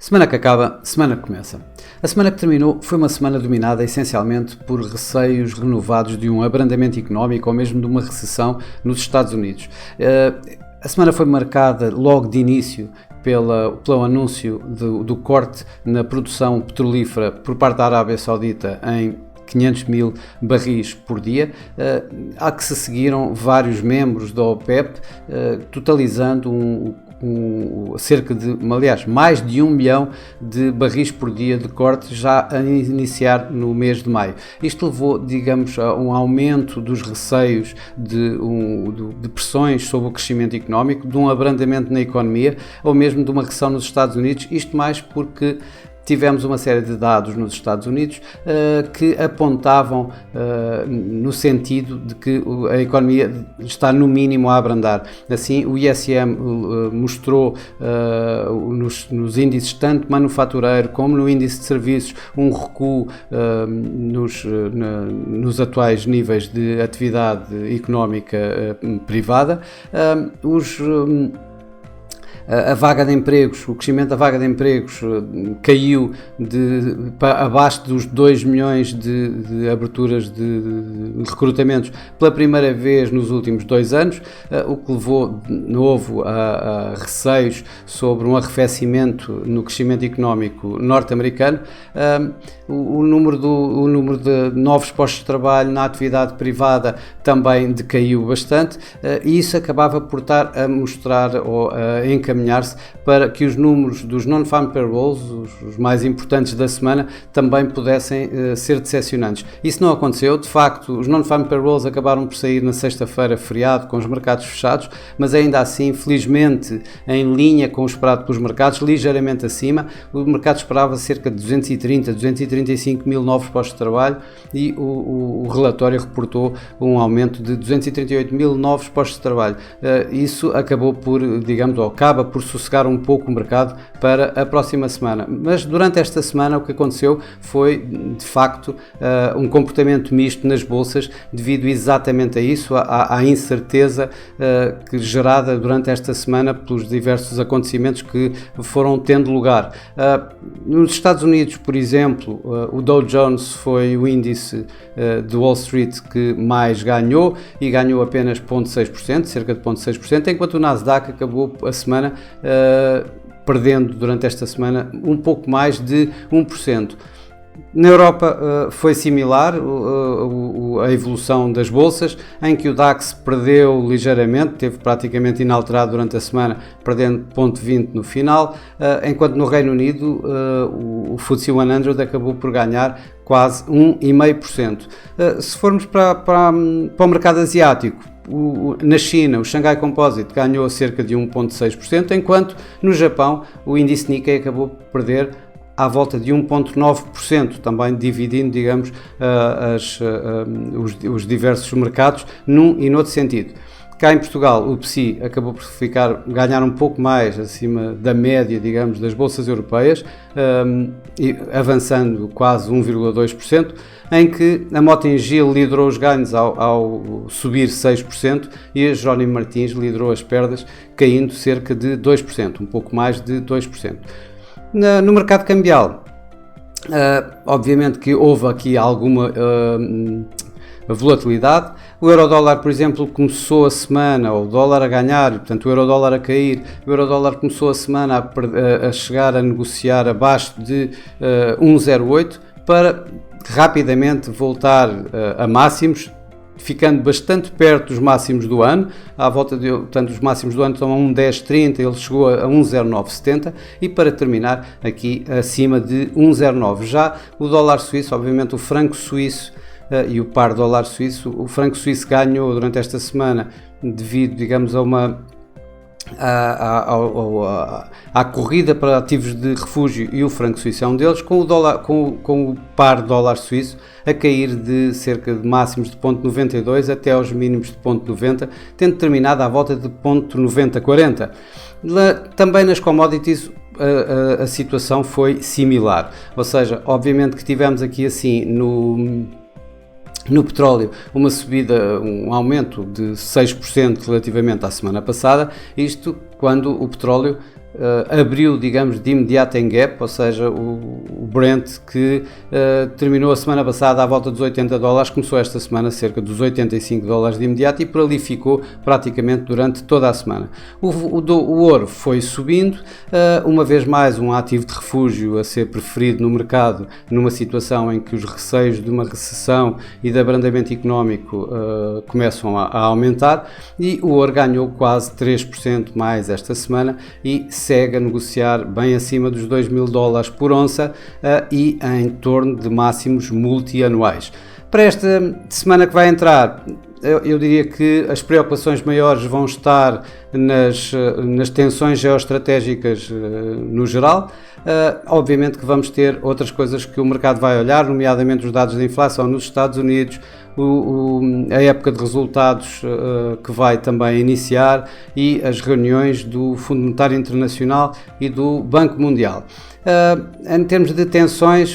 Semana que acaba, semana que começa. A semana que terminou foi uma semana dominada essencialmente por receios renovados de um abrandamento económico ou mesmo de uma recessão nos Estados Unidos. A semana foi marcada logo de início pelo anúncio do corte na produção petrolífera por parte da Arábia Saudita em 500 mil barris por dia, a que se seguiram vários membros da OPEP, totalizando cerca de, aliás, mais de 1 milhão de barris por dia de corte já a iniciar no mês de maio. Isto levou, digamos, a um aumento dos receios de pressões sobre o crescimento económico, de um abrandamento na economia ou mesmo de uma recessão nos Estados Unidos, isto mais porque tivemos uma série de dados nos Estados Unidos que apontavam no sentido de que a economia está no mínimo a abrandar. Assim, o ISM mostrou nos índices tanto manufatureiro como no índice de serviços um recuo nos atuais níveis de atividade económica privada. A vaga de empregos, o crescimento da vaga de empregos caiu para abaixo dos 2 milhões de aberturas de recrutamentos pela primeira vez nos últimos 2 anos, o que levou de novo a receios sobre um arrefecimento no crescimento económico norte-americano. O número de novos postos de trabalho na atividade privada também decaiu bastante, e isso acabava por estar a mostrar ou a encaminhar-se para que os números dos non-farm payrolls, os mais importantes da semana, também pudessem ser decepcionantes. Isso não aconteceu. De facto, os non-farm payrolls acabaram por sair na sexta-feira, feriado, com os mercados fechados, mas ainda assim, felizmente, em linha com o esperado pelos mercados, ligeiramente acima. O mercado esperava cerca de 235 mil novos postos de trabalho e o relatório reportou um aumento de 238 mil novos postos de trabalho. Isso acabou por, digamos, ou acaba por sossegar um pouco o mercado para a próxima semana. Mas durante esta semana o que aconteceu foi, de facto, um comportamento misto nas bolsas devido exatamente a isso, à incerteza gerada durante esta semana pelos diversos acontecimentos que foram tendo lugar. Nos Estados Unidos, por exemplo, o Dow Jones foi o índice de Wall Street que mais ganhou e ganhou apenas 0,6%, cerca de 0,6%, enquanto o Nasdaq acabou a semana perdendo durante esta semana um pouco mais de 1%. Na Europa foi similar a evolução das bolsas, em que o DAX perdeu ligeiramente, teve praticamente inalterado durante a semana, perdendo 0,20 no final, enquanto no Reino Unido o FTSE 100 acabou por ganhar quase 1,5%. Se formos para o mercado asiático, na China, o Shanghai Composite ganhou cerca de 1,6%, enquanto no Japão o índice Nikkei acabou por perder à volta de 1,9%, também dividindo, digamos, os diversos mercados num e noutro sentido. Cá em Portugal, o PSI acabou por ganhar um pouco mais acima da média, digamos, das bolsas europeias, avançando quase 1,2%, em que a Mota-Engil liderou os ganhos ao subir 6% e a Jerónimo Martins liderou as perdas, caindo cerca de 2%, um pouco mais de 2%. No mercado cambial, obviamente que houve aqui alguma volatilidade. O euro-dólar, por exemplo, começou a semana, o dólar a ganhar, portanto o euro-dólar a cair, o euro-dólar começou a semana a chegar a negociar abaixo de 1,08 para rapidamente voltar a máximos, ficando bastante perto dos máximos do ano, à volta de, portanto, os máximos do ano estão a 1,1030, ele chegou a 1,0970 e para terminar aqui acima de 1,09. Já o dólar suíço, obviamente o franco suíço e o par dólar suíço, o franco suíço ganhou durante esta semana devido, digamos, a à corrida para ativos de refúgio, e o franco suíço é um deles, com o par dólar suíço a cair de cerca de máximos de 0,92 até aos mínimos de 0,90, tendo terminado à volta de 0,9040. Também nas commodities a situação foi similar, ou seja, obviamente que tivemos aqui assim no petróleo uma subida, um aumento de 6% relativamente à semana passada, isto quando o petróleo abriu, digamos, de imediato em gap, ou seja, o Brent que terminou a semana passada à volta dos $80, começou esta semana cerca dos $85 de imediato e por ali ficou praticamente durante toda a semana. O ouro foi subindo, uma vez mais um ativo de refúgio a ser preferido no mercado numa situação em que os receios de uma recessão e de abrandamento económico começam a aumentar, e o ouro ganhou quase 3% mais esta semana e segue a negociar bem acima dos $2.000 por onça e em torno de máximos multianuais. Para esta semana que vai entrar, eu diria que as preocupações maiores vão estar nas tensões geoestratégicas no geral. Obviamente que vamos ter outras coisas que o mercado vai olhar, nomeadamente os dados de inflação nos Estados Unidos, a época de resultados que vai também iniciar e as reuniões do Fundo Monetário Internacional e do Banco Mundial. Em termos de tensões,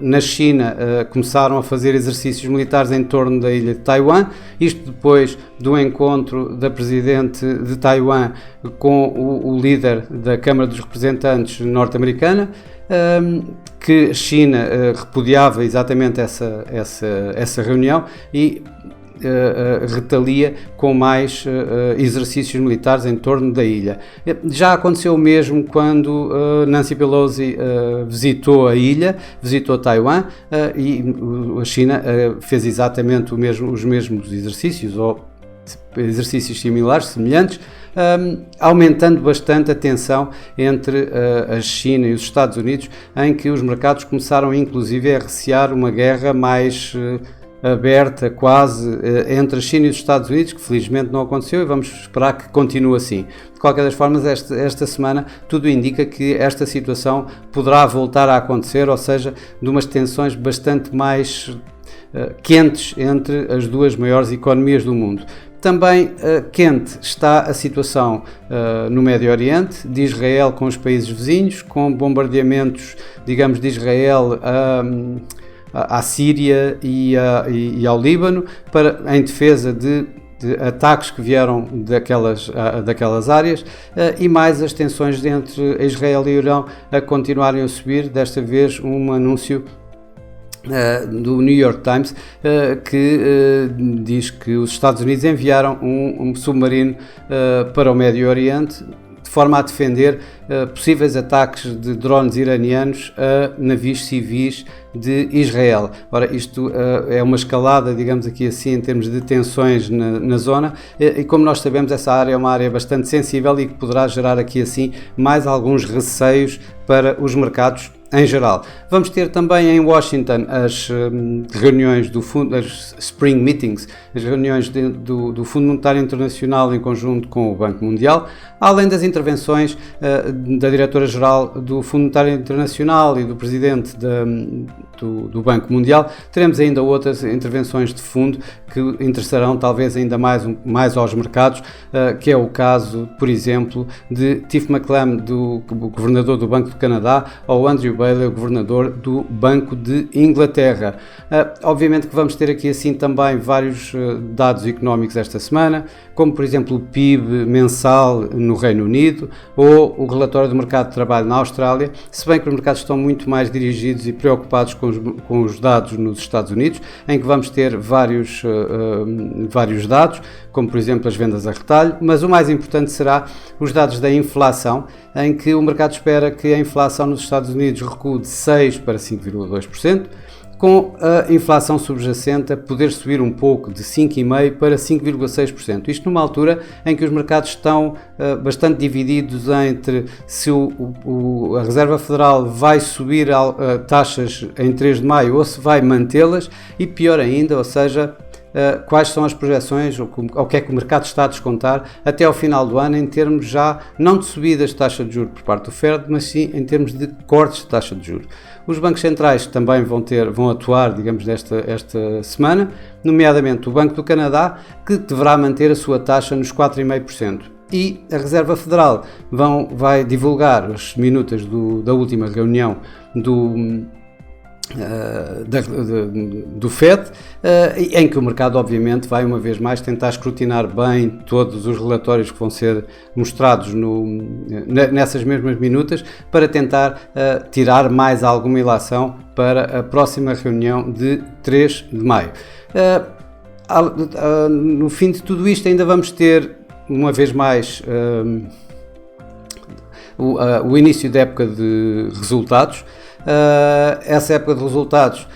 na China começaram a fazer exercícios militares em torno da ilha de Taiwan, isto depois do encontro da Presidente de Taiwan com o líder da Câmara dos Representantes norte-americana, que a China repudiava exatamente essa reunião e retalia com mais exercícios militares em torno da ilha. Já aconteceu o mesmo quando Nancy Pelosi visitou a ilha, visitou Taiwan, e a China fez exatamente os mesmos exercícios, ou exercícios similares, semelhantes, aumentando bastante a tensão entre a China e os Estados Unidos, em que os mercados começaram inclusive a recear uma guerra mais aberta quase entre a China e os Estados Unidos, que felizmente não aconteceu, e vamos esperar que continue assim. De qualquer das formas, esta semana tudo indica que esta situação poderá voltar a acontecer, ou seja, de umas tensões bastante mais quentes entre as duas maiores economias do mundo. Também quente está a situação no Médio Oriente, de Israel com os países vizinhos, com bombardeamentos, digamos, de Israel à Síria e ao Líbano, em defesa de ataques que vieram daquelas áreas, e mais as tensões entre Israel e Irão a continuarem a subir, desta vez um anúncio do New York Times que diz que os Estados Unidos enviaram um submarino para o Médio Oriente de forma a defender possíveis ataques de drones iranianos a navios civis de Israel. Ora, isto é uma escalada, digamos aqui assim, em termos de tensões na zona, e como nós sabemos, essa área é uma área bastante sensível e que poderá gerar aqui assim mais alguns receios para os mercados em geral. Vamos ter também em Washington as reuniões do fundo, as Spring Meetings, as reuniões do Fundo Monetário Internacional em conjunto com o Banco Mundial, além das intervenções da Diretora-Geral do Fundo Monetário Internacional e do Presidente do Banco Mundial. Teremos ainda outras intervenções de fundo que interessarão talvez ainda mais aos mercados, que é o caso, por exemplo, de Tiff Macklem, o Governador do Banco do Canadá, ou Andrew Bailey, o Governador do Banco de Inglaterra. Obviamente que vamos ter aqui assim também vários dados económicos esta semana, como por exemplo o PIB mensal no Reino Unido ou o relatório do mercado de trabalho na Austrália, se bem que os mercados estão muito mais dirigidos e preocupados com os dados nos Estados Unidos, em que vamos ter vários dados, como por exemplo as vendas a retalho, mas o mais importante será os dados da inflação, em que o mercado espera que a inflação nos Estados Unidos recue de 6% para 5,2%, com a inflação subjacente a poder subir um pouco de 5,5% para 5,6%. Isto numa altura em que os mercados estão bastante divididos entre se a Reserva Federal vai subir taxas em 3 de maio ou se vai mantê-las, e pior ainda, ou seja, quais são as projeções, ou que é que o mercado está a descontar até ao final do ano, em termos já não de subidas de taxa de juros por parte do Fed, mas sim em termos de cortes de taxa de juros. Os bancos centrais também vão atuar, digamos, esta semana, nomeadamente o Banco do Canadá, que deverá manter a sua taxa nos 4,5%. E a Reserva Federal vai divulgar as minutas da última reunião do FED, em que o mercado obviamente vai uma vez mais tentar escrutinar bem todos os relatórios que vão ser mostrados nessas mesmas minutas para tentar tirar mais alguma ilação para a próxima reunião de 3 de maio. No fim de tudo isto ainda vamos ter uma vez mais o início da época de resultados. Essa época de resultados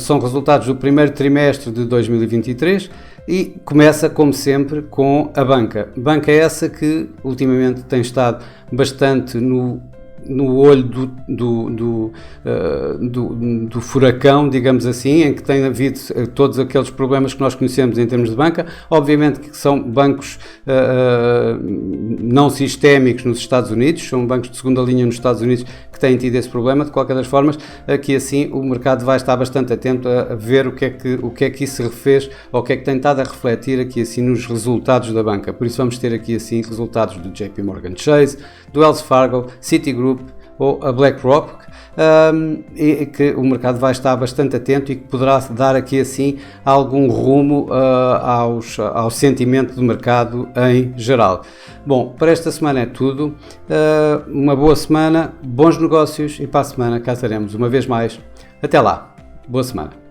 são resultados do primeiro trimestre de 2023 e começa, como sempre, com a banca. Banca essa que ultimamente tem estado bastante no olho do furacão, digamos assim, em que tem havido todos aqueles problemas que nós conhecemos em termos de banca. Obviamente que são bancos não sistémicos nos Estados Unidos, são bancos de segunda linha nos Estados Unidos que têm tido esse problema. De qualquer das formas, aqui assim o mercado vai estar bastante atento a ver o que é que isso se refez ou o que é que tem estado a refletir aqui assim nos resultados da banca. Por isso vamos ter aqui assim resultados do JP Morgan Chase, do Wells Fargo, Citigroup ou a BlackRock, e que o mercado vai estar bastante atento e que poderá dar aqui assim algum rumo ao sentimento do mercado em geral. Bom, para esta semana é tudo. Uma boa semana, bons negócios e para a semana cá estaremos uma vez mais. Até lá, boa semana.